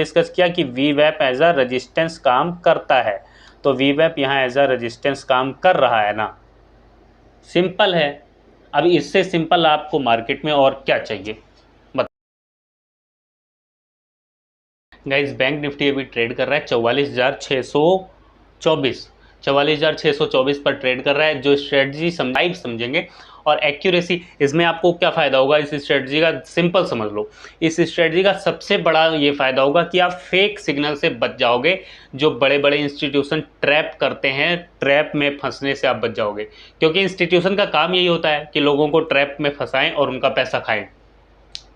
Discuss किया कि वीवैप as a resistance काम करता है, तो वीवैप यहाँ एज अ रेजिस्टेंस काम कर रहा है ना, सिंपल है। अब इससे सिंपल आपको मार्केट में और क्या चाहिए। गाइस बैंक निफ्टी अभी ट्रेड कर रहा है 44,624 पर ट्रेड कर रहा है। जो स्ट्रेटजी लाइव समझेंगे और एक्यूरेसी, इसमें आपको क्या फ़ायदा होगा इस स्ट्रेटजी का, सिंपल समझ लो। इस स्ट्रेटजी का सबसे बड़ा ये फ़ायदा होगा कि आप फेक सिग्नल से बच जाओगे। जो बड़े बड़े इंस्टीट्यूशन ट्रैप करते हैं, ट्रैप में फंसने से आप बच जाओगे, क्योंकि इंस्टीट्यूशन का काम यही होता है कि लोगों को ट्रैप में फंसाएं और उनका पैसा खाएं।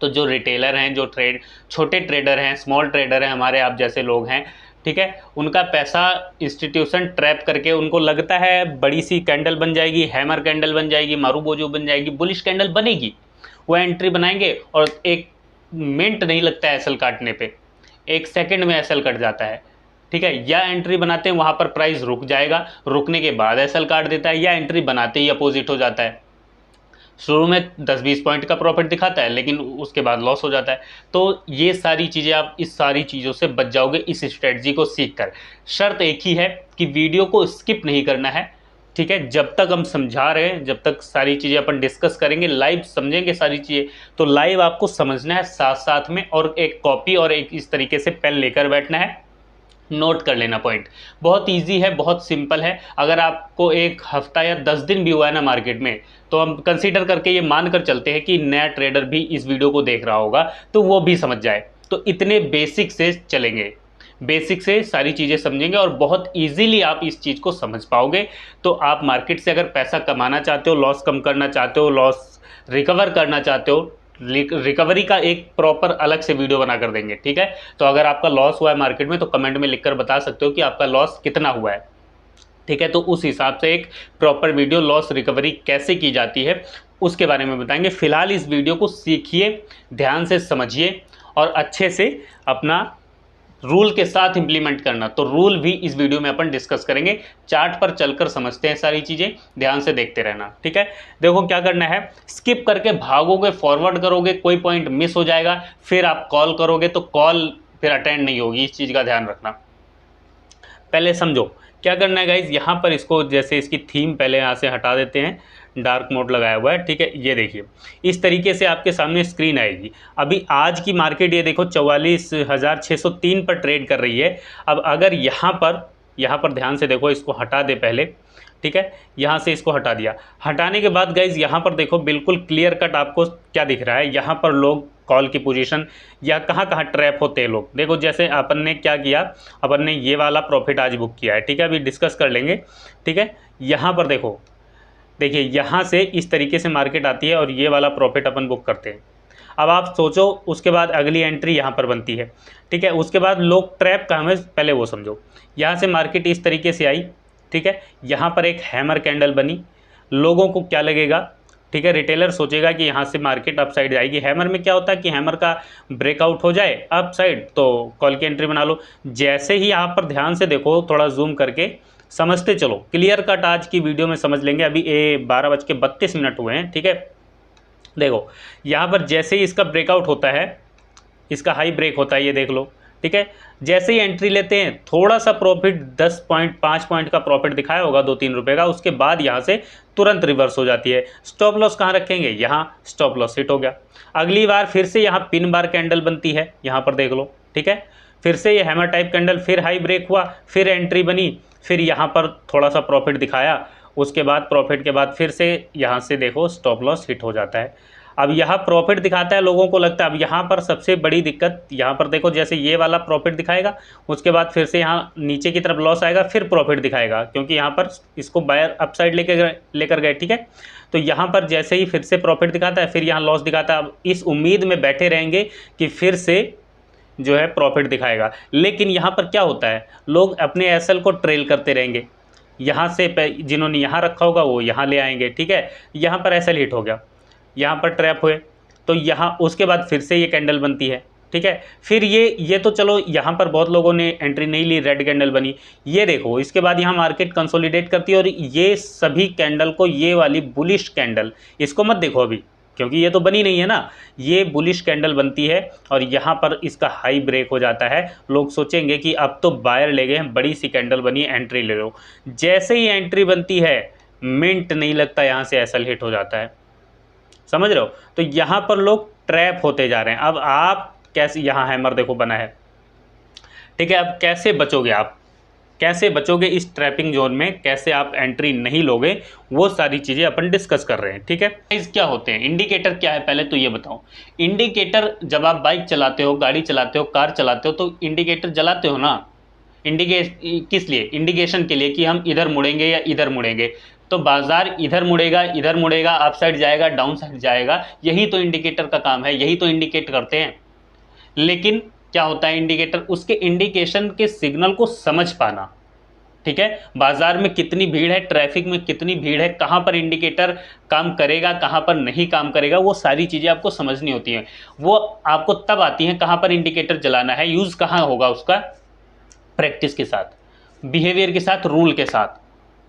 तो जो रिटेलर हैं, जो छोटे ट्रेडर हैं, स्मॉल ट्रेडर हैं, हमारे आप जैसे लोग हैं, ठीक है, उनका पैसा इंस्टीट्यूशन ट्रैप करके, उनको लगता है बड़ी सी कैंडल बन जाएगी, हैमर कैंडल बन जाएगी, मारूबोजो बन जाएगी, बुलिश कैंडल बनेगी, वो एंट्री बनाएंगे और एक मिनट नहीं लगता है एसएल काटने पे, 1 सेकंड में एसएल कट जाता है, ठीक है। या एंट्री बनाते हैं वहाँ पर प्राइस रुक जाएगा, रुकने के बाद एसएल काट देता है, या एंट्री बनाते ही अपोजिट हो जाता है। शुरू में 10-20 पॉइंट का प्रॉफिट दिखाता है, लेकिन उसके बाद लॉस हो जाता है। तो ये सारी चीज़ें, आप इस सारी चीज़ों से बच जाओगे इस स्ट्रेटजी को सीख कर। शर्त एक ही है कि वीडियो को स्किप नहीं करना है, ठीक है। जब तक हम समझा रहे हैं, जब तक सारी चीज़ें अपन डिस्कस करेंगे, लाइव समझेंगे सारी चीज़ें, तो लाइव आपको समझना है साथ साथ में, और एक कॉपी और एक इस तरीके से पेन लेकर बैठना है, नोट कर लेना पॉइंट। बहुत इजी है, बहुत सिंपल है। अगर आपको 1 हफ्ता या 10 दिन भी हुआ है ना मार्केट में, तो हम कंसीडर करके ये मान कर चलते हैं कि नया ट्रेडर भी इस वीडियो को देख रहा होगा, तो वो भी समझ जाए। तो इतने बेसिक से चलेंगे, बेसिक से सारी चीज़ें समझेंगे और बहुत इजीली आप इस चीज़ को समझ पाओगे। तो आप मार्केट से अगर पैसा कमाना चाहते हो, लॉस कम करना चाहते हो, लॉस रिकवर करना चाहते हो, रिकवरी का एक प्रॉपर अलग से वीडियो बना कर देंगे, ठीक है। तो अगर आपका लॉस हुआ है मार्केट में, तो कमेंट में लिखकर बता सकते हो कि आपका लॉस कितना हुआ है, ठीक है। तो उस हिसाब से एक प्रॉपर वीडियो लॉस रिकवरी कैसे की जाती है उसके बारे में बताएंगे। फिलहाल इस वीडियो को सीखिए, ध्यान से समझिए और अच्छे से अपना रूल के साथ इंप्लीमेंट करना। तो रूल भी इस वीडियो में अपन डिस्कस करेंगे, चार्ट पर चलकर समझते हैं सारी चीज़ें, ध्यान से देखते रहना, ठीक है। देखो क्या करना है, स्किप करके भागोगे, फॉरवर्ड करोगे, कोई पॉइंट मिस हो जाएगा, फिर आप कॉल करोगे तो कॉल फिर अटेंड नहीं होगी, इस चीज़ का ध्यान रखना। पहले समझो क्या करना है गाइज, यहाँ पर इसको जैसे इसकी थीम पहले यहाँ से हटा देते हैं, डार्क मोड लगाया हुआ है, ठीक है। ये देखिए इस तरीके से आपके सामने स्क्रीन आएगी। अभी आज की मार्केट ये देखो 44,603 पर ट्रेड कर रही है। अब अगर यहाँ पर ध्यान से देखो, इसको हटा दे पहले, ठीक है। यहाँ से इसको हटा दिया, हटाने के बाद गाइज यहाँ पर देखो बिल्कुल क्लियर कट आपको क्या दिख रहा है, यहाँ पर लोग कॉल की पोजीशन या कहाँ कहाँ ट्रैप होते हैं लोग। देखो जैसे अपन ने क्या किया, अपन ने ये वाला प्रॉफिट आज बुक किया है, ठीक है, अभी डिस्कस कर लेंगे, ठीक है। यहाँ पर देखो, देखिए यहाँ से इस तरीके से मार्केट आती है और ये वाला प्रॉफिट अपन बुक करते हैं। अब आप सोचो उसके बाद अगली एंट्री यहाँ पर बनती है, ठीक है। उसके बाद लोग ट्रैप कहाँ में, पहले वो समझो। यहाँ से मार्केट इस तरीके से आई, ठीक है, यहाँ पर एक हैमर कैंडल बनी, लोगों को क्या लगेगा, ठीक है, रिटेलर सोचेगा कि यहाँ से मार्केट अप साइड जाएगी। हैमर में क्या होता है कि हैमर का ब्रेकआउट हो जाए अप साइड तो कॉल की एंट्री बना लो। जैसे ही यहाँ पर ध्यान से देखो, थोड़ा जूम करके समझते चलो, क्लियर कट आज की वीडियो में समझ लेंगे। अभी 12:32 हुए हैं, ठीक है। देखो यहाँ पर जैसे ही इसका ब्रेकआउट होता है, इसका हाई ब्रेक होता है, ये देख लो, ठीक है। जैसे ही एंट्री लेते हैं, थोड़ा सा प्रॉफिट 10 पॉइंट 5 पॉइंट का प्रॉफिट दिखाया होगा 2-3 रुपये का, उसके बाद यहाँ से तुरंत रिवर्स हो जाती है। स्टॉप लॉस कहाँ रखेंगे, यहाँ स्टॉप लॉस हिट हो गया। अगली बार फिर से यहाँ पिन बार कैंडल बनती है, यहाँ पर देख लो, ठीक है। फिर से ये हैमर टाइप कैंडल, फिर हाई ब्रेक हुआ, फिर एंट्री बनी, फिर यहाँ पर थोड़ा सा प्रॉफिट दिखाया, उसके बाद प्रॉफिट के बाद फिर से यहाँ से देखो स्टॉप लॉस हिट हो जाता है। अब यहाँ प्रॉफिट दिखाता है, लोगों को लगता है। अब यहाँ पर सबसे बड़ी दिक्कत, यहाँ पर देखो जैसे ये वाला प्रॉफिट दिखाएगा, उसके बाद फिर से यहाँ नीचे की तरफ लॉस आएगा, फिर प्रॉफिट दिखाएगा, क्योंकि यहाँ पर इसको बायर अप साइड लेकर गए, ठीक है। तो यहाँ पर जैसे ही फिर से प्रॉफिट दिखाता है, फिर यहाँ लॉस दिखाता है। अब इस उम्मीद में बैठे रहेंगे कि फिर से जो है प्रॉफिट दिखाएगा, लेकिन यहाँ पर क्या होता है, लोग अपने एसएल को ट्रेल करते रहेंगे। यहाँ से जिन्होंने यहाँ रखा होगा वो यहाँ ले आएंगे, ठीक है। यहाँ पर एसएल हिट हो गया, यहाँ पर ट्रैप हुए, तो यहाँ उसके बाद फिर से ये कैंडल बनती है, ठीक है। फिर ये तो चलो यहाँ पर बहुत लोगों ने एंट्री नहीं ली, रेड कैंडल बनी, ये देखो। इसके बाद यहाँ मार्केट कंसोलिडेट करती है और ये सभी कैंडल को, ये वाली बुलिश कैंडल, इसको मत देखो अभी, क्योंकि ये तो बनी नहीं है ना, ये बुलिश कैंडल बनती है और यहाँ पर इसका हाई ब्रेक हो जाता है। लोग सोचेंगे कि अब तो बायर ले गए हैं, बड़ी सी कैंडल बनी है, एंट्री ले लो। जैसे ही एंट्री बनती है, मिनट नहीं लगता यहाँ से एसएल हिट हो जाता है। समझ रहे हो? तो यहाँ पर लोग ट्रैप होते जा रहे हैं। अब आप कैसे, यहाँ हैमर देखो बना है, ठीक है, अब कैसे बचोगे आप, कैसे बचोगे इस ट्रैपिंग जोन में, कैसे आप एंट्री नहीं लोगे, वो सारी चीज़ें अपन डिस्कस कर रहे हैं। ठीक है, इस क्या होते हैं, इंडिकेटर क्या है पहले तो ये बताओ। इंडिकेटर, जब आप बाइक चलाते हो, गाड़ी चलाते हो, कार चलाते हो, तो इंडिकेटर जलाते हो ना। किस लिए? इंडिकेशन के लिए कि हम इधर मुड़ेंगे या इधर मुड़ेंगे। तो बाजार इधर मुड़ेगा, अप साइड जाएगा, डाउन साइड जाएगा, यही तो इंडिकेटर का काम है, यही तो इंडिकेट करते हैं। लेकिन क्या होता है इंडिकेटर, उसके इंडिकेशन के सिग्नल को समझ पाना। ठीक है, बाजार में कितनी भीड़ है, ट्रैफिक में कितनी भीड़ है, कहां पर इंडिकेटर काम करेगा, कहां पर नहीं काम करेगा, वो सारी चीजें आपको समझनी होती हैं। वो आपको तब आती हैं कहां पर इंडिकेटर जलाना है, यूज कहां होगा उसका, प्रैक्टिस के साथ, बिहेवियर के साथ, रूल के साथ।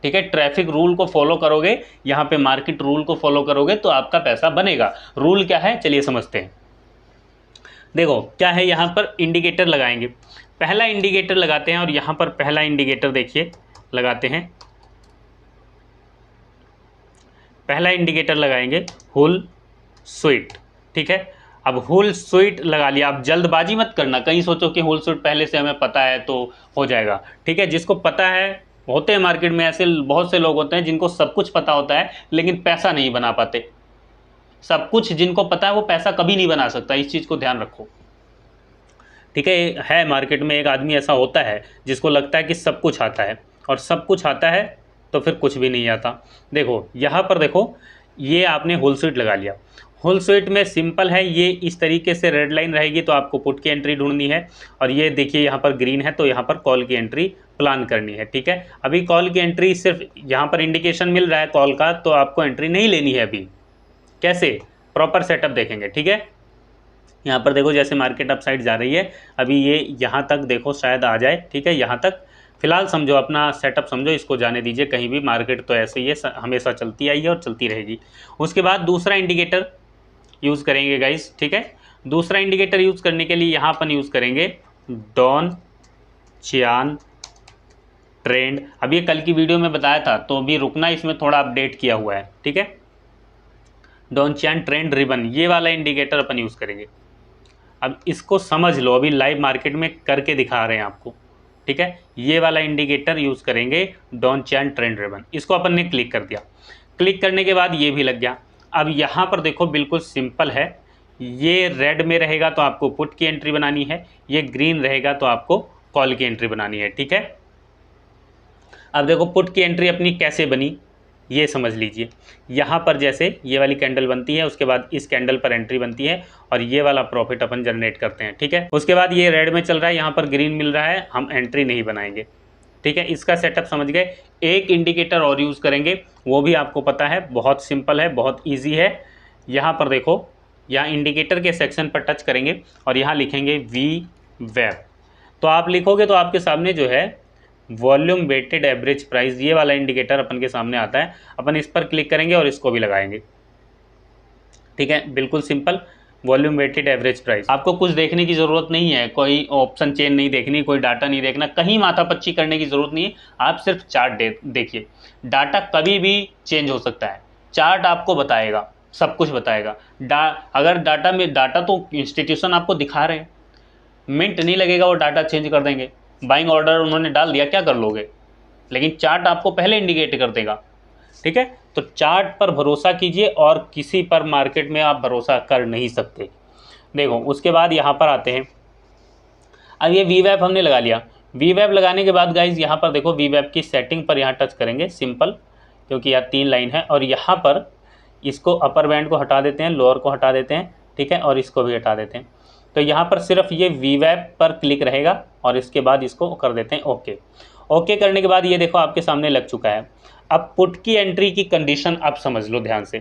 ठीक है, ट्रैफिक रूल को फॉलो करोगे, यहाँ पे मार्केट रूल को फॉलो करोगे तो आपका पैसा बनेगा। रूल क्या है, चलिए समझते हैं। देखो क्या है, यहाँ पर इंडिकेटर लगाएंगे, पहला इंडिकेटर लगाते हैं और यहाँ पर पहला इंडिकेटर देखिए लगाते हैं, पहला इंडिकेटर लगाएंगे हुल स्वीट। ठीक है, अब हुल स्वीट लगा लिया। आप जल्दबाजी मत करना, कहीं सोचो कि हुल स्वीट पहले से हमें पता है तो हो जाएगा। ठीक है, जिसको पता है, होते हैं मार्केट में ऐसे बहुत से लोग होते हैं जिनको सब कुछ पता होता है लेकिन पैसा नहीं बना पाते। सब कुछ जिनको पता है वो पैसा कभी नहीं बना सकता, इस चीज़ को ध्यान रखो। ठीक है मार्केट में एक आदमी ऐसा होता है जिसको लगता है कि सब कुछ आता है, और सब कुछ आता है तो फिर कुछ भी नहीं आता। देखो यहाँ पर देखो, ये आपने होल स्वीट लगा लिया। होल स्वीट में सिंपल है, ये इस तरीके से रेड लाइन रहेगी तो आपको पुट की एंट्री ढूंढनी है, और ये देखिए यहाँ पर ग्रीन है तो यहाँ पर कॉल की एंट्री प्लान करनी है। ठीक है, अभी कॉल की एंट्री सिर्फ यहाँ पर इंडिकेशन मिल रहा है कॉल का, तो आपको एंट्री नहीं लेनी है अभी। कैसे, प्रॉपर सेटअप देखेंगे। ठीक है, यहाँ पर देखो जैसे मार्केट अप साइड जा रही है, अभी ये यहाँ तक देखो शायद आ जाए। ठीक है, यहाँ तक फिलहाल समझो, अपना सेटअप समझो, इसको जाने दीजिए कहीं भी, मार्केट तो ऐसे ही है, हमेशा चलती आई है और चलती रहेगी। उसके बाद दूसरा इंडिकेटर यूज़ करेंगे गाइस। ठीक है, दूसरा इंडिकेटर यूज़ करने के लिए यहाँ अपन यूज़ करेंगे डॉन चियान ट्रेंड। अब ये कल की वीडियो में बताया था तो अभी रुकना, इसमें थोड़ा अपडेट किया हुआ है। ठीक है, डॉन चियान ट्रेंड रिबन, ये वाला इंडिकेटर अपन यूज़ करेंगे। अब इसको समझ लो, अभी लाइव मार्केट में करके दिखा रहे हैं आपको। ठीक है, ये वाला इंडिकेटर यूज़ करेंगे डॉन चियान ट्रेंड रिबन। इसको अपन ने क्लिक कर दिया, क्लिक करने के बाद ये भी लग गया। अब यहाँ पर देखो बिल्कुल सिंपल है, ये रेड में रहेगा तो आपको पुट की एंट्री बनानी है, ये ग्रीन रहेगा तो आपको कॉल की एंट्री बनानी है। ठीक है, अब देखो पुट की एंट्री अपनी कैसे बनी ये समझ लीजिए। यहाँ पर जैसे ये वाली कैंडल बनती है, उसके बाद इस कैंडल पर एंट्री बनती है और ये वाला प्रॉफिट अपन जनरेट करते हैं। ठीक है, उसके बाद ये रेड में चल रहा है, यहाँ पर ग्रीन मिल रहा है, हम एंट्री नहीं बनाएंगे। ठीक है, इसका सेटअप समझ गए। एक इंडिकेटर और यूज़ करेंगे, वो भी आपको पता है, बहुत सिंपल है, बहुत ईजी है। यहाँ पर देखो, यहाँ इंडिकेटर के सेक्शन पर टच करेंगे और यहाँ लिखेंगे वी वेब। तो आप लिखोगे तो आपके सामने जो है वॉल्यूम वेटेड एवरेज प्राइस, ये वाला इंडिकेटर अपन के सामने आता है। अपन इस पर क्लिक करेंगे और इसको भी लगाएंगे। ठीक है, बिल्कुल simple, volume weighted average price. आपको कुछ देखने की ज़रूरत नहीं है, कोई ऑप्शन चेन नहीं देखनी, कोई डाटा नहीं देखना, कहीं माथापच्ची करने की ज़रूरत नहीं है। आप सिर्फ चार्ट देखिए, डाटा कभी भी चेंज हो सकता है, चार्ट आपको बताएगा, सब कुछ बताएगा। अगर डाटा में, डाटा तो इंस्टीट्यूशन आपको दिखा रहे हैं, मिनट नहीं लगेगा वो डाटा चेंज कर देंगे। बाइंग ऑर्डर उन्होंने डाल दिया, क्या कर लोगे, लेकिन चार्ट आपको पहले इंडिकेट कर देगा। ठीक है, तो चार्ट पर भरोसा कीजिए और किसी पर मार्केट में आप भरोसा कर नहीं सकते। देखो उसके बाद यहाँ पर आते हैं, अब ये वी वेब हमने लगा लिया। वी वेब लगाने के बाद गाइज यहाँ पर देखो, वी वेब की सेटिंग पर यहाँ टच करेंगे, सिंपल, क्योंकि यहाँ 3 लाइन है, और यहाँ पर इसको अपर बैंड को हटा देते हैं, लोअर को हटा देते हैं। ठीक है, और इसको भी हटा देते हैं। तो यहाँ पर सिर्फ ये वी वेब पर क्लिक रहेगा और इसके बाद इसको कर देते हैं ओके। ओके करने के बाद ये देखो आपके सामने लग चुका है। अब पुट की एंट्री की कंडीशन आप समझ लो ध्यान से।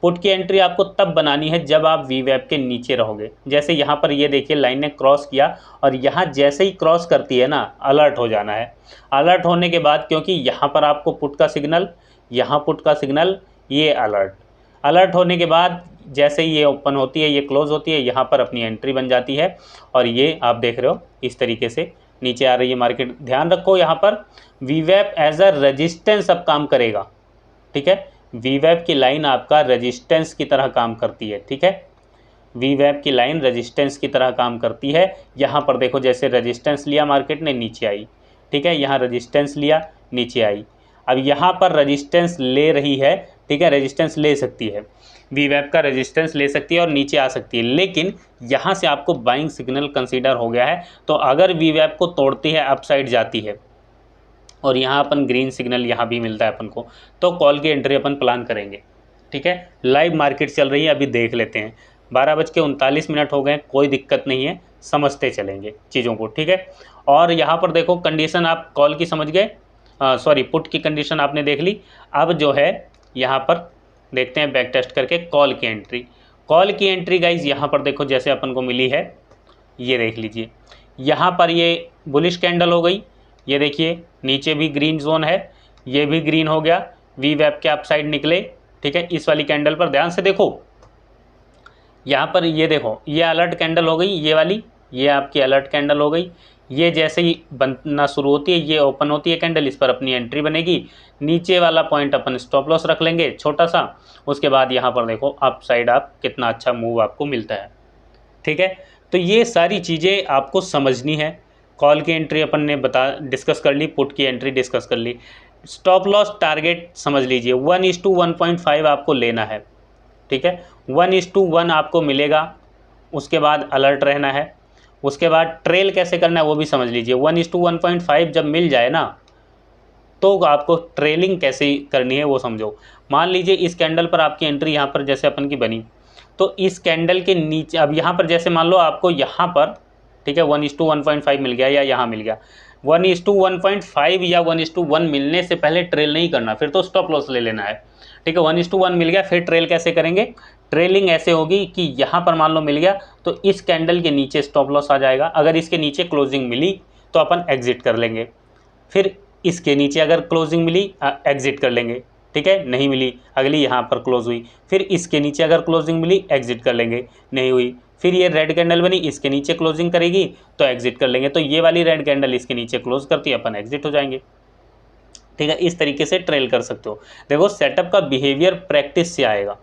पुट की एंट्री आपको तब बनानी है जब आप वी वेब के नीचे रहोगे। जैसे यहाँ पर ये देखिए लाइन ने क्रॉस किया, और यहाँ जैसे ही क्रॉस करती है ना, अलर्ट हो जाना है। अलर्ट होने के बाद, क्योंकि यहाँ पर आपको पुट का सिग्नल, यहाँ पुट का सिग्नल, ये अलर्ट। अलर्ट होने के बाद जैसे ही ये ओपन होती है, ये क्लोज होती है, यहाँ पर अपनी एंट्री बन जाती है और ये आप देख रहे हो इस तरीके से नीचे आ रही है मार्केट। ध्यान रखो यहाँ पर वीवैप एज अ रेजिस्टेंस अब काम करेगा, ठीक है। वीवैप की लाइन आपका रेजिस्टेंस की तरह काम करती है, ठीक है। वीवैप की लाइन रेजिस्टेंस की तरह काम करती है। यहाँ पर देखो जैसे रेजिस्टेंस लिया मार्केट ने, नीचे आई, ठीक है। यहाँ रेजिस्टेंस लिया, नीचे आई। अब यहाँ पर रेजिस्टेंस ले रही है, ठीक है, रेजिस्टेंस ले सकती है, वीवैप का रेजिस्टेंस ले सकती है और नीचे आ सकती है, लेकिन यहाँ से आपको बाइंग सिग्नल कंसीडर हो गया है। तो अगर वीवैप को तोड़ती है, अपसाइड जाती है और यहाँ अपन ग्रीन सिग्नल यहाँ भी मिलता है अपन को, तो कॉल की एंट्री अपन प्लान करेंगे, ठीक है। लाइव मार्केट चल रही है, अभी देख लेते हैं। 12:39 हो गए, कोई दिक्कत नहीं है, समझते चलेंगे चीज़ों को, ठीक है। और यहाँ पर देखो कंडीशन आप कॉल की समझ गए, सॉरी पुट की कंडीशन आपने देख ली। अब जो है यहाँ पर देखते हैं बैक टेस्ट करके कॉल की एंट्री। कॉल की एंट्री गाइज यहाँ पर देखो जैसे अपन को मिली है, ये देख लीजिए, यहाँ पर ये बुलिश कैंडल हो गई, ये देखिए नीचे भी ग्रीन जोन है, ये भी ग्रीन हो गया, वीवैप के अपसाइड निकले, ठीक है। इस वाली कैंडल पर ध्यान से देखो, यहाँ पर ये देखो ये अलर्ट कैंडल हो गई, ये वाली, ये आपकी अलर्ट कैंडल हो गई। ये जैसे ही बनना शुरू होती है, ये ओपन होती है कैंडल, इस पर अपनी एंट्री बनेगी। नीचे वाला पॉइंट अपन स्टॉप लॉस रख लेंगे छोटा सा, उसके बाद यहाँ पर देखो अप साइड आप कितना अच्छा मूव आपको मिलता है, ठीक है। तो ये सारी चीज़ें आपको समझनी है। कॉल की एंट्री अपन ने डिस्कस कर ली, पुट की एंट्री डिस्कस कर ली। स्टॉप लॉस टारगेट समझ लीजिए 1:1.5 आपको लेना है, ठीक है। 1:1 आपको मिलेगा, उसके बाद अलर्ट रहना है। उसके बाद ट्रेल कैसे करना है वो भी समझ लीजिए। 1:1.5 जब मिल जाए ना, तो आपको ट्रेलिंग कैसे करनी है वो समझो। मान लीजिए इस कैंडल पर आपकी एंट्री यहाँ पर जैसे अपन की बनी, तो इस कैंडल के नीचे, अब यहाँ पर जैसे मान लो आपको यहाँ पर, ठीक है, 1:1.5 मिल गया या यहाँ मिल गया, 1:1.5 या 1:1 मिलने से पहले ट्रेल नहीं करना, फिर तो स्टॉप लॉस ले लेना है, ठीक है। 1:1 मिल गया, फिर ट्रेल कैसे करेंगे? ट्रेलिंग ऐसे होगी कि यहाँ पर मान लो मिल गया, तो इस कैंडल के नीचे स्टॉप लॉस आ जाएगा। अगर इसके नीचे क्लोजिंग मिली तो अपन एग्जिट कर लेंगे, फिर इसके नीचे अगर क्लोजिंग मिली एग्जिट कर लेंगे, ठीक है। नहीं मिली, अगली यहाँ पर क्लोज हुई, फिर इसके नीचे अगर क्लोजिंग मिली एग्जिट कर लेंगे, नहीं हुई, फिर ये रेड कैंडल बनी, इसके नीचे क्लोजिंग करेगी तो एग्जिट कर लेंगे। तो ये वाली रेड कैंडल इसके नीचे क्लोज करती है, अपन एग्जिट हो जाएंगे, ठीक है। इस तरीके से ट्रेल कर सकते हो। देखो सेटअप का बिहेवियर प्रैक्टिस से आएगा,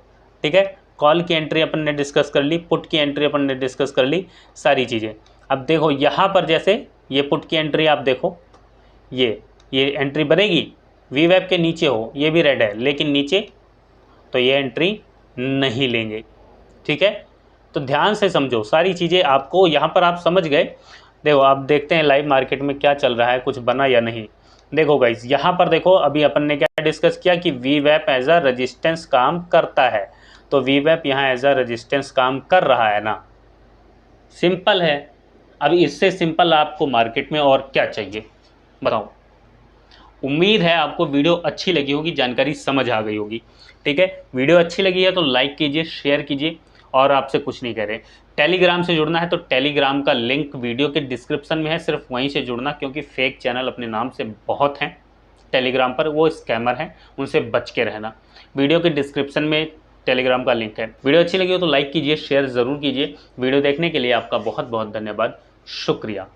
ठीक है। कॉल की एंट्री अपन ने डिस्कस कर ली, पुट की एंट्री अपन ने डिस्कस कर ली, सारी चीज़ें। अब देखो यहाँ पर जैसे ये पुट की एंट्री आप देखो, ये एंट्री बनेगी, वीवैप के नीचे हो, ये भी रेड है लेकिन नीचे, तो ये एंट्री नहीं लेंगे, ठीक है। तो ध्यान से समझो सारी चीज़ें, आपको यहाँ पर आप समझ गए। देखो आप देखते हैं लाइव मार्केट में क्या चल रहा है, कुछ बना या नहीं। देखो गाइज यहाँ पर देखो, अभी अपन ने क्या डिस्कस किया कि वीवैप एज अ रेजिस्टेंस काम करता है, तो वीवैप यहाँ एज अ रेजिस्टेंस काम कर रहा है ना, सिंपल है। अभी इससे सिंपल आपको मार्केट में और क्या चाहिए बताओ। उम्मीद है आपको वीडियो अच्छी लगी होगी, जानकारी समझ आ गई होगी, ठीक है। वीडियो अच्छी लगी है तो लाइक कीजिए, शेयर कीजिए, और आपसे कुछ नहीं कह रहे। टेलीग्राम से जुड़ना है तो टेलीग्राम का लिंक वीडियो के डिस्क्रिप्शन में है, सिर्फ वहीं से जुड़ना, क्योंकि फेक चैनल अपने नाम से बहुत हैं टेलीग्राम पर, वो स्कैमर हैं, उनसे बच के रहना। वीडियो के डिस्क्रिप्शन में टेलीग्राम का लिंक है। वीडियो अच्छी लगी हो तो लाइक कीजिए, शेयर ज़रूर कीजिए। वीडियो देखने के लिए आपका बहुत बहुत धन्यवाद, शुक्रिया।